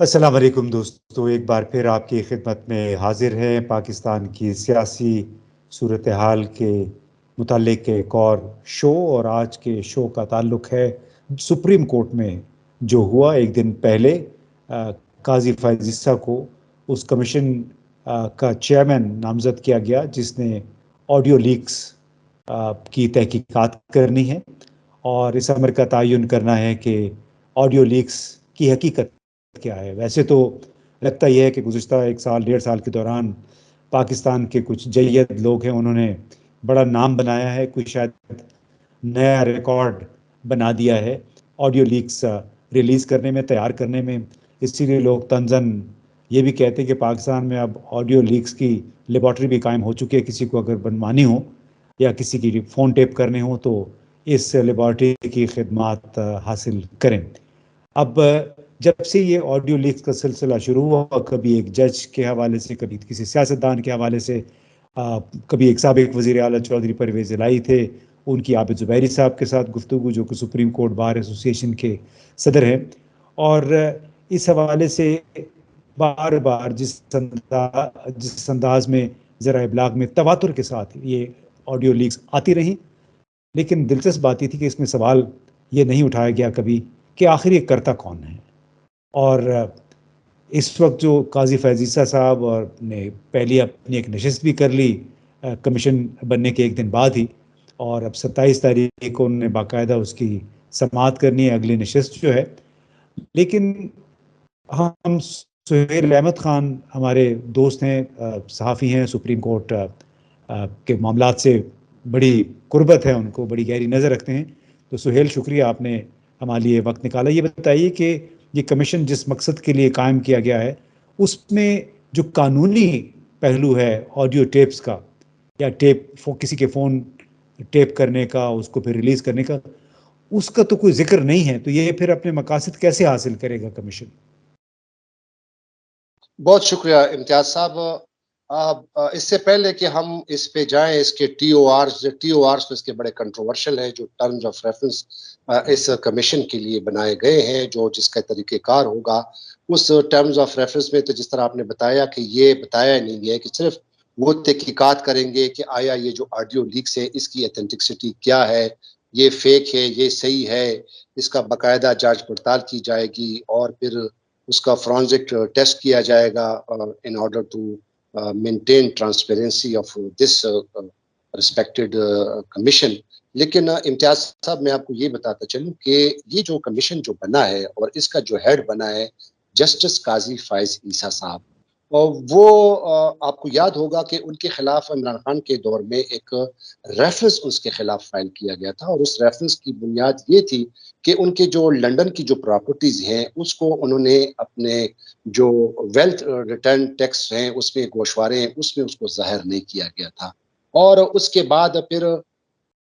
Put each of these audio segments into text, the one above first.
السلام علیکم دوستو، ایک بار پھر آپ کی خدمت میں حاضر ہیں پاکستان کی سیاسی صورتحال کے متعلق ایک اور شو، اور آج کے شو کا تعلق ہے سپریم کورٹ میں جو ہوا ایک دن پہلے۔ قاضی فائز عیسیٰ کو اس کمیشن کا چیئرمین نامزد کیا گیا جس نے آڈیو لیکس کی تحقیقات کرنی ہے اور اس امر کا تعین کرنا ہے کہ آڈیو لیکس کی حقیقت کیا ہے۔ ویسے تو لگتا یہ ہے کہ گزشتہ ایک سال 1.5 سال کے دوران پاکستان کے کچھ جید لوگ ہیں، انہوں نے بڑا نام بنایا ہے، کوئی شاید نیا ریکارڈ بنا دیا ہے آڈیو لیکس ریلیز کرنے میں، تیار کرنے میں۔ اسی لیے لوگ طنزاً یہ بھی کہتے ہیں کہ پاکستان میں اب آڈیو لیکس کی لیبارٹری بھی قائم ہو چکی ہے، کسی کو اگر بنوانی ہو یا کسی کی فون ٹیپ کرنے ہوں تو اس لیبارٹری کی خدمات حاصل کریں۔ اب جب سے یہ آڈیو لیکس کا سلسلہ شروع ہوا، کبھی ایک جج کے حوالے سے، کبھی کسی سیاستدان کے حوالے سے، کبھی ایک سابق وزیر اعلیٰ چودھری پرویز الہی تھے، ان کی عابد زبیری صاحب کے ساتھ گفتگو، جو کہ سپریم کورٹ بار ایسوسی ایشن کے صدر ہیں، اور اس حوالے سے بار بار جس انداز میں ذرائع ابلاغ میں تواتر کے ساتھ یہ آڈیو لیکس آتی رہیں، لیکن دلچسپ بات یہ تھی کہ اس میں سوال یہ نہیں اٹھایا گیا کبھی کہ آخر یہ کرتا کون ہے۔ اور اس وقت جو قاضی فائز عیسیٰ صاحب اور نے پہلی اپنی ایک نشست بھی کر لی کمیشن بننے کے ایک دن بعد ہی، اور اب 27 تاریخ کو انہوں نے باقاعدہ اس کی سماعت کرنی ہے، اگلی نشست جو ہے۔ لیکن ہم سہیل احمد خان ہمارے دوست ہیں، صحافی ہیں، سپریم کورٹ کے معاملات سے بڑی قربت ہے ان کو، بڑی گہری نظر رکھتے ہیں۔ تو سہیل، شکریہ آپ نے ہمارے لیے وقت نکالا۔ یہ بتائیے کہ یہ کمیشن جس مقصد کے لیے قائم کیا گیا ہے، اس میں جو قانونی پہلو ہے آڈیو ٹیپس کا، یا کسی کے فون ٹیپ کرنے کا، اس کو پھر ریلیز کرنے کا، اس کا تو کوئی ذکر نہیں ہے، تو یہ پھر اپنے مقاصد کیسے حاصل کرے گا کمیشن؟ بہت شکریہ امتیاز صاحب۔ اس سے پہلے کہ ہم اس پہ جائیں، اس کے ٹی او آرز تو اس کے بڑے کنٹروورشل ہیں، جو ٹرمز آف ریفرنس اس کمیشن کے لیے بنائے گئے ہیں، جو جس کا طریقہ کار ہوگا اس ٹرمز آف ریفرنس میں، تو جس طرح آپ نے بتایا کہ یہ بتایا نہیں گیا کہ صرف وہ تحقیقات کریں گے کہ آیا یہ جو آڈیو لیکس ہے اس کی اتھینٹکسٹی کیا ہے، یہ فیک ہے، یہ صحیح ہے، اس کا باقاعدہ جانچ پڑتال کی جائے گی، اور پھر اس کا فرانزک ٹیسٹ کیا جائے گا in order to maintain transparency of this respected commission. لیکن امتیاز صاحب، میں آپ کو یہ بتاتا چلوں کہ یہ جو کمیشن جو بنا ہے اور اس کا جو ہیڈ بنا ہے جسٹس قاضی فائز عیسیٰ صاحب، وہ آپ کو یاد ہوگا کہ ان کے خلاف عمران خان کے دور میں ایک ریفرنس اس کے خلاف فائل کیا گیا تھا، اور اس ریفرنس کی بنیاد یہ تھی کہ ان کے جو لنڈن کی جو پراپرٹیز ہیں اس کو انہوں نے اپنے جو ویلتھ ریٹرن ٹیکس ہیں اس میں گوشوارے ہیں اس میں اس کو ظاہر نہیں کیا گیا تھا۔ اور اس کے بعد پھر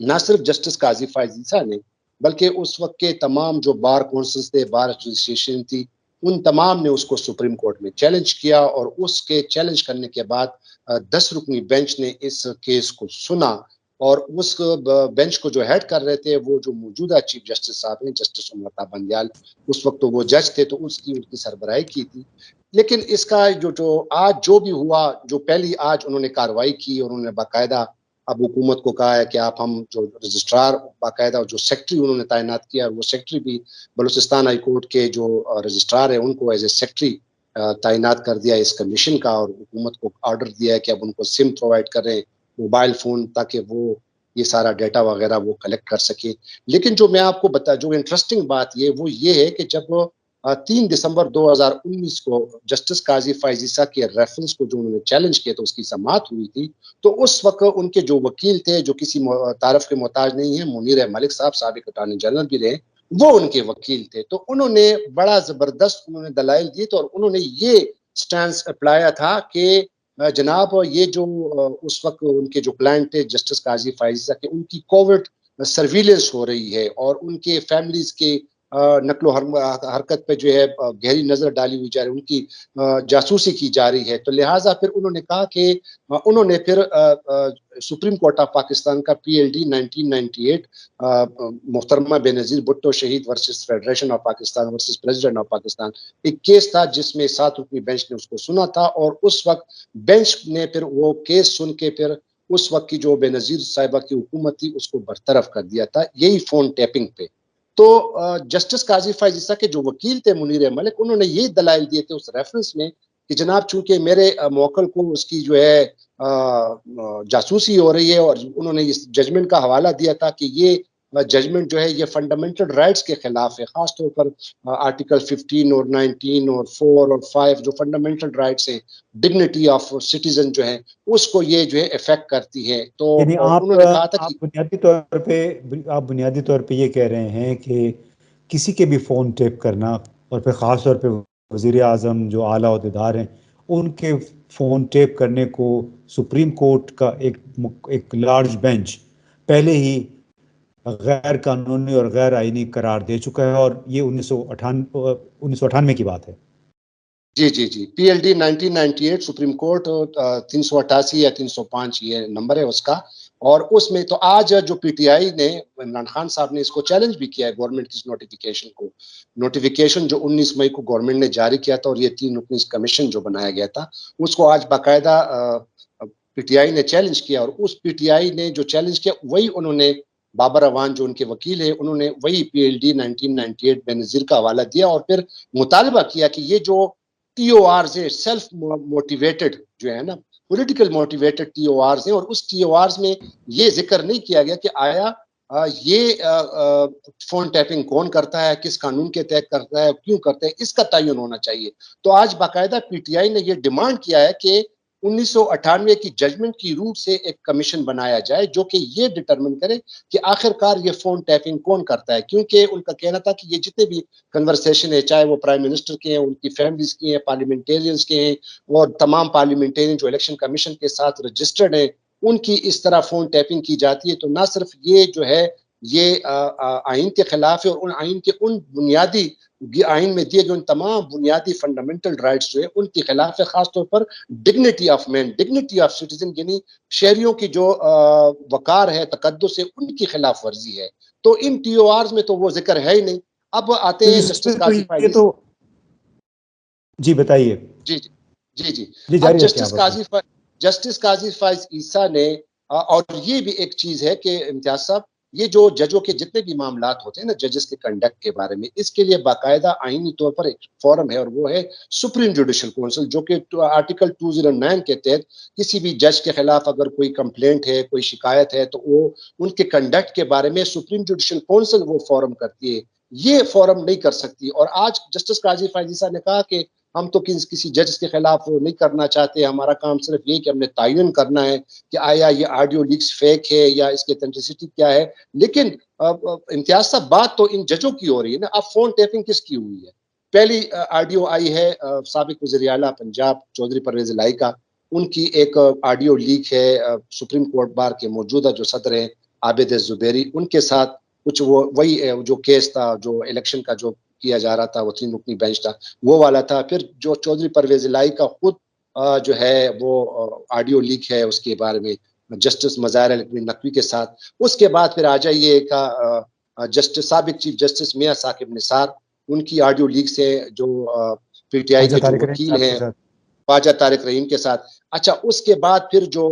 نہ صرف جسٹس قاضی فائز عیسیٰ نے، بلکہ اس وقت کے تمام جو بار کونسلز تھے، بار ایسوسیشن تھی، ان تمام نے اس کو سپریم کورٹ میں چیلنج کیا، اور اس کے چیلنج کرنے کے بعد 10 رکنی بینچ نے اس کیس کو سنا، اور اس بینچ کو جو ہیڈ کر رہے تھے وہ جو موجودہ چیف جسٹس صاحب ہیں، جسٹس عمر بندیال، اس وقت تو وہ جج تھے، تو ان کی سربراہی کی تھی۔ لیکن اس کا جو آج جو بھی ہوا، جو پہلی آج انہوں نے کارروائی کی، اور انہوں نے باقاعدہ اب حکومت کو کہا ہے کہ آپ ہم جو رجسٹرار باقاعدہ جو سیکٹری انہوں نے تعینات کیا، وہ سیکٹری بھی بلوچستان ہائی کورٹ کے جو رجسٹرار ہیں ان کو ایز اے سیکٹری تعینات کر دیا اس کمیشن کا، اور حکومت کو آرڈر دیا ہے کہ اب ان کو سم پرووائڈ کریں، موبائل فون، تاکہ وہ یہ سارا ڈیٹا وغیرہ وہ کلیکٹ کر سکے۔ لیکن جو میں آپ کو جو انٹرسٹنگ بات وہ یہ ہے کہ جب 3 دسمبر 2019 کو جسٹس قاضی فائز عیسیٰ کے ریفرنس کو جو انہوں نے چیلنج کیا تو اس کی سماعت ہوئی تھی، تو اس وقت ان کے جو وکیل تھے، جو کسی تعارف کے محتاج نہیں ہیں، منیر ملک صاحب، سابق اٹارنی جنرل بھی رہے، وہ ان کے وکیل تھے، تو انہوں نے بڑا زبردست انہوں نے دلائل دی تھے، اور انہوں نے یہ سٹانس اپلایا تھا کہ جناب یہ جو اس وقت ان کے جو کلائنٹ تھے جسٹس قاضی فائز عیسیٰ کے، ان کی کووڈ سرویلنس ہو رہی ہے، اور ان کے فیملیز کے نقل و حرکت پہ جو ہے گہری نظر ڈالی ہوئی جا رہی ہے، ان کی جاسوسی کی جا رہی ہے. تو لہٰذا پھر انہوں نے کہا کہ انہوں نے پھر سپریم کورٹ آف پاکستان کا PLD 1998 محترمہ بے نظیر بھٹو شہید versus federation of Pakistan versus president of Pakistan ایک کیس تھا جس میں 7 رکنی بینچ نے اس کو سنا تھا، اور اس وقت بینچ نے پھر وہ کیس سن کے پھر اس وقت کی جو بے نظیر صاحبہ کی حکومت تھی اس کو برطرف کر دیا تھا، یہی فون ٹیپنگ پہ. تو جسٹس قاضی فائز عیسیٰ کے جو وکیل تھے منیر ملک، انہوں نے یہ دلائل دیے تھے اس ریفرنس میں کہ جناب چونکہ میرے موکل کو اس کی جو ہے جاسوسی ہو رہی ہے، اور انہوں نے اس ججمنٹ کا حوالہ دیا تھا کہ یہ ججمنٹ جو ہے یہ فنڈامنٹل رائٹس کے خلاف ہے، خاص طور پر آرٹیکل 15 اور 19 اور 4 اور 5 جو فنڈامنٹل رائٹس ہیں، ڈگنیٹی آف سٹیزن جو ہے اس کو یہ جو ہے افیکٹ کرتی ہے. تو یعنی انہوں نے کہا تھا کہ آپ بنیادی طور پہ یہ کہہ رہے ہیں کہ کسی کے بھی فون ٹیپ کرنا، اور پھر خاص طور پہ وزیر اعظم جو اعلیٰ عہدیدار ہیں ان کے فون ٹیپ کرنے کو سپریم کورٹ کا ایک لارج بینچ پہلے ہی غیر قانونی اور غیر آئینی قرار دے چکا ہے، اور یہ 1998 کی بات ہے. جی جی جی PLD 1998 سپریم کورٹ 388 یا 305 یہ نمبر ہے اس کا. اور اس میں تو آج جو PTI نے عمران خان صاحب نے اس کو چیلنج بھی کیا ہے گورنمنٹ کی نوٹیفیکیشن جو 19 مئی کو گورنمنٹ نے جاری کیا تھا، اور یہ 3 رکنی کمیشن جو بنایا گیا تھا اس کو آج باقاعدہ PTI نے چیلنج کیا. اور اس PTI نے جو چیلنج کیا وہی انہوں نے بابر اوان جو ان کے وکیل ہیں انہوں نے وہی PLD 1998 بے نظیر کا حوالہ دیا، اور پھر مطالبہ کیا کہ یہ جو TORs ہیں سیلف موٹیویٹڈ جو ہے نا پولیٹیکل موٹیویٹڈ TORs ہیں، اور اس TORs میں یہ ذکر نہیں کیا گیا کہ آیا یہ فون ٹیپنگ کون کرتا ہے، کس قانون کے تحت کرتا ہے، کیوں کرتا ہے، اس کا تعین ہونا چاہیے. تو آج باقاعدہ PTI نے یہ ڈیمانڈ کیا ہے کہ 1998 کی ججمنٹ کی روٹ سے ایک کمیشن بنایا جائے جو کہ یہ ڈٹرمن کرے کہ آخر کار یہ فون ٹیپنگ کون کرتا ہے. کیونکہ ان کا کہنا تھا کہ یہ جتنے بھی کنورسیشن ہے، چاہے وہ پرائم منسٹر کے ہیں، ان کی فیملیز کی ہیں، پارلیمنٹیرینز کے ہیں، اور تمام پارلیمنٹیرین جو الیکشن کمیشن کے ساتھ رجسٹرڈ ہیں، ان کی اس طرح فون ٹیپنگ کی جاتی ہے. تو نہ صرف یہ جو ہے یہ آئین کے خلاف ہے، اور ان آئین کے ان بنیادی آئین میں دیے گئے ان تمام بنیادی فنڈامنٹل رائٹس جو ہے ان کے خلاف ہے، خاص طور پر dignity of man, dignity of citizen, یعنی شہریوں کی جو وقار ہے، تقدس ہے، ان کی خلاف ورزی ہے. تو ان TORs میں تو وہ ذکر ہے ہی نہیں. اب آتے ہیں جسٹس قاضی فائز. جی بتائیے. جی جی جی جی اب جاری رکھیں آپ. جسٹس قاضی فائز عیسیٰ نے اور یہ بھی ایک چیز ہے کہ امتیاز صاحب یہ جو ججوں کے جتنے بھی معاملات ہوتے ہیں نا ججز کے کنڈکٹ کے بارے میں، اس کے لیے باقاعدہ آئینی طور پر ایک فورم ہے، اور وہ ہے سپریم جوڈیشل کونسل، جو کہ آرٹیکل 209 کے تحت کسی بھی جج کے خلاف اگر کوئی کمپلینٹ ہے، کوئی شکایت ہے، تو وہ ان کے کنڈکٹ کے بارے میں سپریم جوڈیشل کونسل وہ فورم کرتی ہے، یہ فورم نہیں کر سکتی. اور آج جسٹس قاضی فائز عیسیٰ نے کہا کہ ہم تو کسی جج کے خلاف نہیں کرنا چاہتے، ہمارا کام صرف یہ کہ ہم نے تعین کرنا ہے کہ آیا یہ آڈیو لیکس فیک ہے یا اس کی اتھینٹسٹی کیا ہے. لیکن امتیاز صاحب بات تو ان ججوں کی ہو رہی ہے نا. اب فون ٹیپنگ کس کی ہوئی ہے؟ پہلی آڈیو آئی ہے سابق وزیر اعلیٰ پنجاب چودھری پرویز الہی کا، ان کی ایک آڈیو لیک ہے سپریم کورٹ بار کے موجودہ جو صدر ہیں عابد زبیری، ان کے ساتھ کچھ وہی جو کیس تھا جو الیکشن کا جو کیا جا رہا تھا، وہ 3 رکنی بینچ تھا وہ والا تھا. پھر جو چودھری پرویز الہی کا خود جو ہے وہ آڈیو لیک ہے اس کے بارے میں جسٹس مظاہر نقوی کے ساتھ. اس کے بعد پھر آ جائیے جسٹس سابق چیف جسٹس میاں ثاقب نثار، ان کی آڈیو لیک سے جو PTI کے جو وکیل ہیں خواجہ طارق رحیم کے ساتھ. اچھا اس کے بعد پھر جو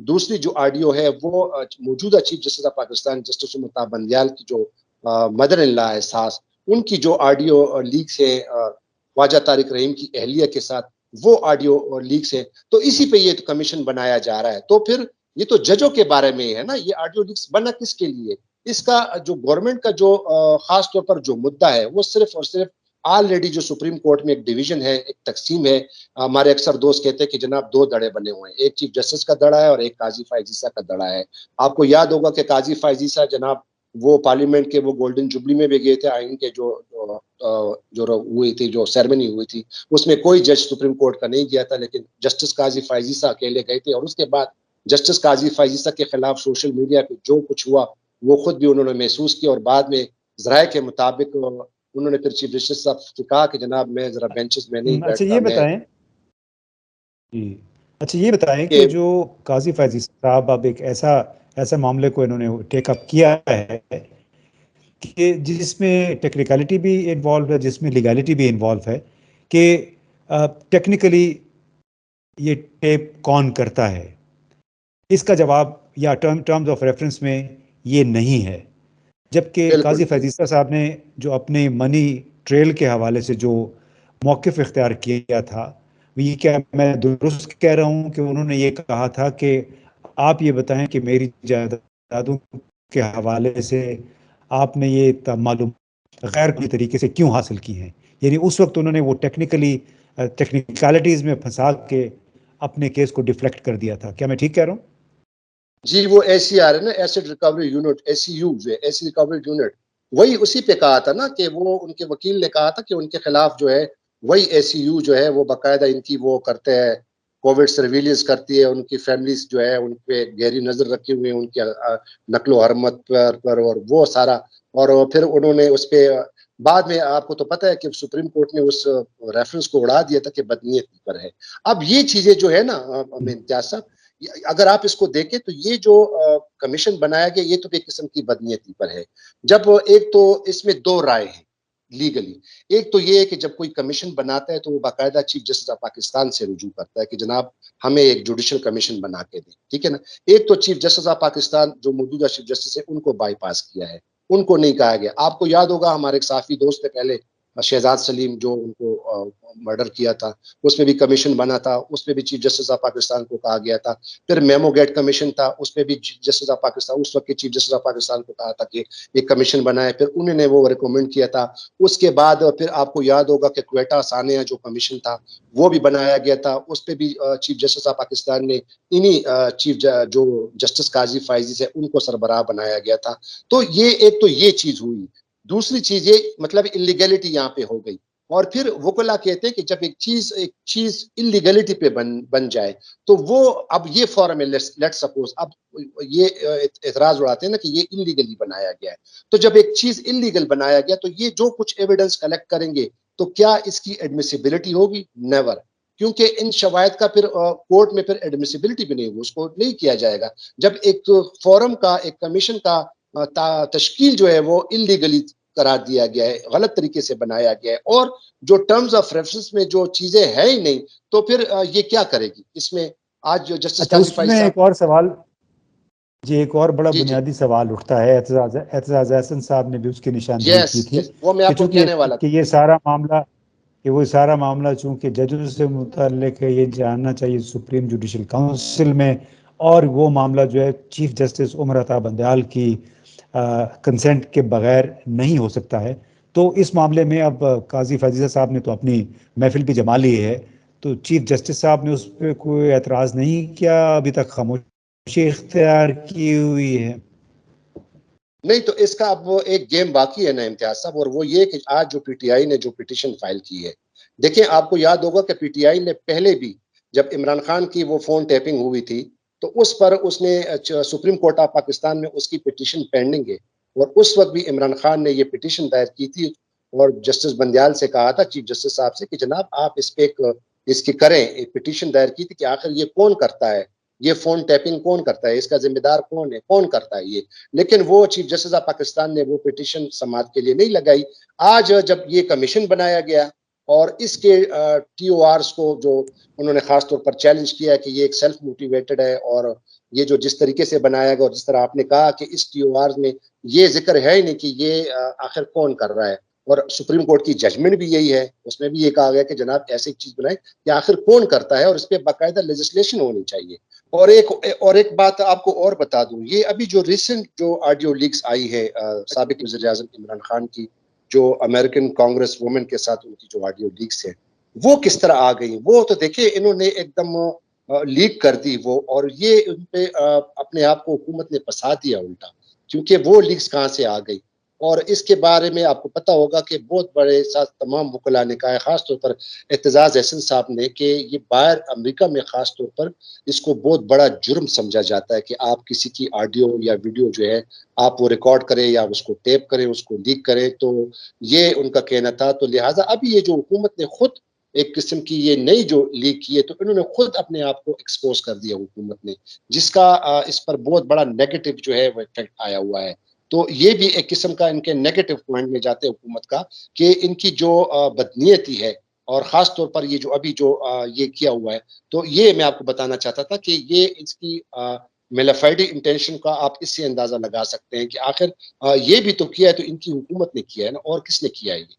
دوسری جو آڈیو ہے وہ موجودہ chief justice of Pakistan justice Mumtaz Bandial کی جو مدر ان لا ہے ساس، ان کی جو آڈیو لیکس ہے خواجہ طارق رحیم کی اہلیہ کے ساتھ، وہ آڈیو لیکس ہے. تو اسی پہ یہ کمیشن بنایا جا رہا ہے. تو پھر یہ تو ججوں کے بارے میں ہے نا، یہ آڈیو لیکس بنا کس کے لیے؟ اس کا جو گورنمنٹ کا جو خاص طور پر جو مدعا ہے وہ صرف اور صرف آلریڈی جو سپریم کورٹ میں ایک ڈویژن ہے، ایک تقسیم ہے. ہمارے اکثر دوست کہتے ہیں کہ جناب 2 دڑے بنے ہوئے ہیں، ایک چیف جسٹس کا دڑا ہے اور ایک قاضی فائز عیسیٰ کا دڑا ہے. آپ کو یاد ہوگا کہ قاضی فائز عیسیٰ جناب وہ پارلیمنٹ کے وہ گولڈن جوبلی میں بھی گئے تھے، آئین کے جو ہوئی تھی، جو سیرمنی ہوئی تھی، اس میں کوئی جج سپریم کورٹ کا نہیں گیا تھا، لیکن جسٹس قاضی فائز عیسیٰ اکیلے گئے تھے. اور اس کے بعد جسٹس قاضی فائز عیسیٰ کے خلاف سوشل میڈیا پہ جو کچھ ہوا وہ خود بھی انہوں نے محسوس کیا، اور بعد میں ذرائع کے مطابق انہوں نے پھر چیف جسٹس صاحب سے کہا کہ جناب میں ذرا بینچز میں نہیں اچھا بیٹھتا، یہ میں بتائیں جی اچھا یہ بتائیں کہ کہ جو قاضی فیضی صاحب اب ایک ایسا معاملے کو انہوں نے ٹیک اپ کیا ہے کہ جس میں ٹیکنیکلٹی بھی انوالو ہے، جس میں لیگالٹی بھی انوالو ہے، کہ ٹیکنیکلی یہ ٹیپ کون کرتا ہے، اس کا جواب یا ٹرمز آف ریفرنس میں یہ نہیں ہے، جبکہ بالکل قاضی فیضی صاحب نے جو اپنے منی ٹریل کے حوالے سے جو موقف اختیار کیا تھا، یہ کیا میں درست کہہ رہا ہوں کہ انہوں نے یہ کہا تھا کہ آپ یہ بتائیں کہ میری جائیدادوں کے حوالے سے آپ نے یہ معلوم غیر قانونی طریقے سے کیوں حاصل کی ہیں؟ یعنی اس وقت انہوں نے وہ ٹیکنیکلٹیز میں پھنسا کے اپنے کیس کو ڈیفلیکٹ کر دیا تھا. کیا میں ٹھیک کہہ رہا ہوں؟ جی، وہ ایسی آ رہے نا acid recovery unit, S U جو ہے ایسی ریکوری یونٹ، وہی اسی پہ کہا تھا نا کہ وہ ان کے وکیل نے کہا تھا کہ ان کے خلاف جو ہے وہی ایس یو جو ہے وہ باقاعدہ ان کی وہ کرتے ہیں، کووڈ سرویلنس کرتی ہے، ان کی فیملیز جو ہے ان پہ گہری نظر رکھے ہوئے ہیں، ان کی نقل و حرمت پر اور وہ سارا. اور پھر انہوں نے اس پہ بعد میں آپ کو تو پتہ ہے کہ سپریم کورٹ نے اس ریفرنس کو اڑا دیا تھا کہ بدنیتی پر ہے. اب یہ چیزیں جو ہے نا امتیاز صاحب، اگر آپ اس کو دیکھیں تو یہ جو کمیشن بنایا گیا یہ تو ایک قسم کی بدنیتی پر ہے. جب ایک تو اس میں دو رائے ہیں لیگلی، ایک تو یہ ہے کہ جب کوئی کمیشن بناتا ہے تو وہ باقاعدہ چیف جسٹس آف پاکستان سے رجوع کرتا ہے کہ جناب ہمیں ایک جوڈیشل کمیشن بنا کے دیں، ٹھیک ہے نا. ایک تو چیف جسٹس آف پاکستان جو موجودہ چیف جسٹس ہے ان کو بائی پاس کیا ہے، ان کو نہیں کہا گیا. آپ کو یاد ہوگا ہمارے ایک صحافی دوست تھے پہلے شہزاد سلیم جو ان کو مرڈر کیا تھا، اس میں بھی کمیشن بنا تھا، اس میں بھی چیف جسٹس آف پاکستان کو کہا گیا تھا. پھر میمو گیٹ کمیشن تھا، اس میں بھی چیف جسٹس آف پاکستان اس وقت کے چیف جسٹس آف پاکستان کو کہا تھا کہ ایک کمیشن بنائے، پھر انہوں نے وہ ریکمینڈ کیا تھا. اس کے بعد پھر آپ کو یاد ہوگا کہ کوئٹہ ثانیہ جو کمیشن تھا وہ بھی بنایا گیا تھا، اس پہ بھی چیف جسٹس آف پاکستان نے انہی چیف جو جسٹس قاضی فائزی سے ان کو سربراہ بنایا گیا تھا. تو یہ ایک تو یہ چیز ہوئی. دوسری چیز یہ مطلب انلیگلٹی یہاں پہ ہو گئی. اور پھر وکلا کہتے ہیں کہ جب ایک چیز انلیگلٹی پہ بن جائے تو وہ اب یہ فارم ہے، لیٹ سپوز اب یہ اعتراض اڑاتے ہیں نا کہ یہ انلیگلی بنایا گیا ہے. تو جب ایک چیز انلیگل بنایا گیا تو یہ جو کچھ ایویڈنس کلیکٹ کریں گے تو کیا اس کی ایڈمیسیبلٹی ہوگی؟ نیور. کیونکہ ان شواہد کا پھر کورٹ میں پھر ایڈمیسیبلٹی بھی نہیں ہوگی، اس کو نہیں کیا جائے گا. جب ایک فورم کا ایک کمیشن کا تشکیل جو ہے وہ انلیگلی قرار دیا گیا ہے، غلط طریقے سے بنایا گیا ہے، اور جو ٹرمز آف ریفرنس میں جو چیزیں ہیں ہی نہیں، تو پھر یہ کیا کرے گی؟ اس میں آج جو جسٹس اچھا قاضی اس فائز میں صاحب، ایک اور سوال، جی ایک اور بڑا جی جی، بنیادی سوال اٹھتا ہے، اعتزاز احسن صاحب نے بھی اس کی نشاندہی یس کی تھی یس، وہ میں کہ آپ کو چونکہ کہنے والا کہ تھا. وہ سارا معاملہ چونکہ ججوں سے متعلق ہے، یہ جاننا چاہیے سپریم جوڈیشل کونسل میں، اور وہ معاملہ جو ہے چیف جسٹس عمر عطا بندیال کی کنسنٹ کے بغیر نہیں ہو سکتا ہے. تو اس معاملے میں اب قاضی فیضی صاحب نے تو اپنی محفل بھی جما لی ہے، تو چیف جسٹس صاحب نے اس پہ کوئی اعتراض نہیں کیا؟ ابھی تک خاموشی اختیار کی ہوئی ہے؟ نہیں تو اس کا اب وہ ایک گیم باقی ہے نا امتیاز صاحب، اور وہ یہ کہ آج جو پی ٹی آئی نے جو پٹیشن فائل کی ہے، دیکھیں آپ کو یاد ہوگا کہ پی ٹی آئی نے پہلے بھی جب عمران خان کی وہ فون ٹیپنگ ہوئی تھی تو اس پر اس نے سپریم کورٹ آف پاکستان میں اس کی پٹیشن پینڈنگ ہے، اور اس وقت بھی عمران خان نے یہ پٹیشن دائر کی تھی اور جسٹس بندیال سے کہا تھا، چیف جسٹس صاحب سے، کہ جناب آپ اس پہ اس کی کریں، ایک پٹیشن دائر کی تھی کہ آخر یہ کون کرتا ہے، یہ فون ٹیپنگ کون کرتا ہے، اس کا ذمہ دار کون ہے، کون کرتا ہے یہ. لیکن وہ چیف جسٹس آف پاکستان نے وہ پٹیشن سماعت کے لیے نہیں لگائی. آج جب یہ کمیشن بنایا گیا اور اس کے ٹی او آرز کو جو انہوں نے خاص طور پر چیلنج کیا کہ یہ ایک سیلف موٹیویٹڈ ہے، اور یہ جو جس طریقے سے بنایا گیا اور جس طرح آپ نے کہا کہ اس ٹی او آرز میں یہ ذکر ہے ہی نہیں کہ یہ آخر کون کر رہا ہے، اور سپریم کورٹ کی ججمنٹ بھی یہی ہے، اس میں بھی یہ کہا گیا کہ جناب ایسی چیز بنائیں کہ آخر کون کرتا ہے، اور اس پہ باقاعدہ لیجسلیشن ہونی چاہیے. اور ایک بات آپ کو اور بتا دوں، یہ ابھی جو ریسنٹ جو آڈیو لیکس آئی ہے سابق وزیر اعظم عمران خان کی، جو امریکن کانگریس وومن کے ساتھ ان کی جو آڈیو لیکس ہے، وہ کس طرح آ گئی، وہ تو دیکھیں انہوں نے ایک دم لیک کر دی وہ، اور یہ ان پہ اپنے آپ کو حکومت نے پسا دیا الٹا، کیونکہ وہ لیکس کہاں سے آ گئی. اور اس کے بارے میں آپ کو پتہ ہوگا کہ بہت بڑے ساتھ تمام وکلاء نے کہا ہے، خاص طور پر اعتزاز احسن صاحب نے، کہ یہ باہر امریکہ میں خاص طور پر اس کو بہت بڑا جرم سمجھا جاتا ہے کہ آپ کسی کی آڈیو یا ویڈیو جو ہے آپ وہ ریکارڈ کریں یا اس کو ٹیپ کریں، اس کو لیک کریں. تو یہ ان کا کہنا تھا. تو لہٰذا ابھی یہ جو حکومت نے خود ایک قسم کی یہ نئی جو لیک کی ہے، تو انہوں نے خود اپنے آپ کو ایکسپوز کر دیا حکومت نے، جس کا اس پر بہت بڑا نیگیٹو جو ہے وہ افیکٹ آیا ہوا ہے. تو یہ بھی ایک قسم کا ان کے نیگیٹو پوائنٹ میں جاتے ہیں حکومت کا، کہ ان کی جو بدنیتی ہے، اور خاص طور پر یہ جو ابھی جو یہ کیا ہوا ہے. تو یہ میں آپ کو بتانا چاہتا تھا کہ یہ اس کی میلیفائڈی انٹینشن کا آپ اس سے اندازہ لگا سکتے ہیں کہ آخر یہ بھی تو کیا ہے تو ان کی حکومت نے کیا ہے نا، اور کس نے کیا ہے یہ.